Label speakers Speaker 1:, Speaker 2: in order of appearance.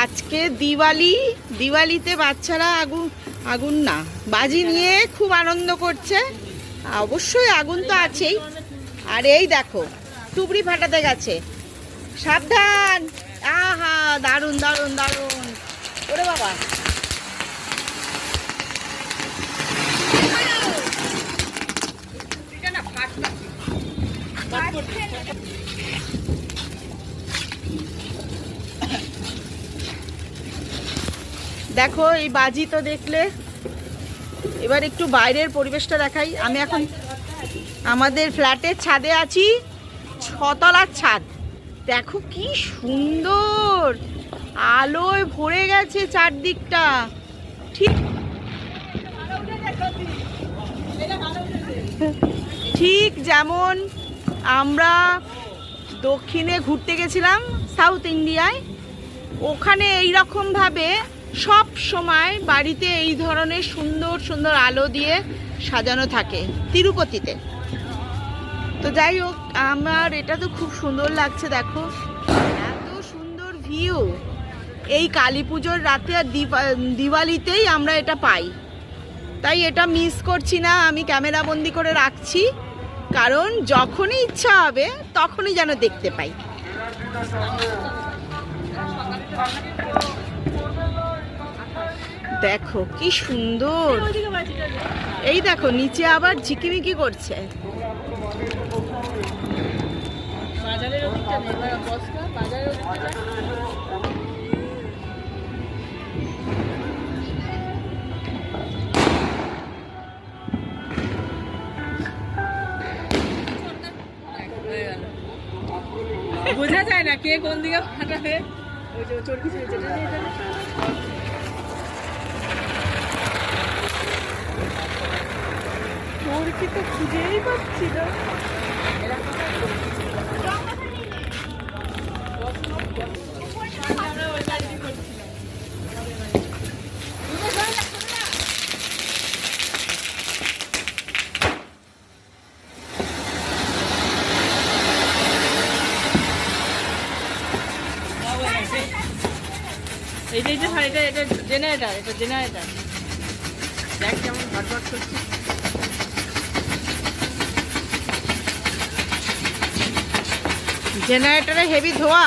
Speaker 1: আজকে দিওয়ালি, দিওয়ালিতে বাচ্চারা আগুন না বাজি নিয়ে খুব আনন্দ করছে। অবশ্যই আগুন তো আছেই। আর এই দেখো টুবড়ি ফাটাতে গেছে, সাবধান। আহা, দারুণ দারুণ দারুণ। ওরে বাবা, দেখো এই বাজি তো দেখলে। এবার একটু বাইরের পরিবেশটা দেখাই। আমি এখন আমাদের ফ্ল্যাটের ছাদে আছি, 6 তলার ছাদ। দেখো কি সুন্দর আলোয় ভরে গেছে চারদিকটা। ঠিক যেমন আমরা দক্ষিণে ঘুরতে গেছিলাম সাউথ ইন্ডিয়ায়, ওখানে এইরকম ভাবে সব সময় বাড়িতে এই ধরনের সুন্দর সুন্দর আলো দিয়ে সাজানো থাকে তিরুপতিতে। তো যাই হোক, আমার এটা তো খুব সুন্দর লাগছে। দেখো এত সুন্দর ভিউ। এই কালী পুজোর রাতে আর দিওয়ালিতেই আমরা এটা পাই, তাই এটা মিস করছি না। আমি ক্যামেরা বন্দি করে রাখছি, কারণ যখনই ইচ্ছা হবে তখনই যেন দেখতে পাই। দেখো কি সুন্দর। এই দেখো নিচে আবার ঝিকিমিকি করছে।
Speaker 2: বোঝা যায় না কে কোন দিকে ফাটাবে। ওই যে চরকি ছিল যেটা
Speaker 1: চরকি তো খুঁজেই পাচ্ছি না।
Speaker 2: এটা জেনারেটার, এটা জেনারেটার। দেখ কেমন ঘটঘট করছে।
Speaker 1: জেনারেটরে হেভি ধোয়া।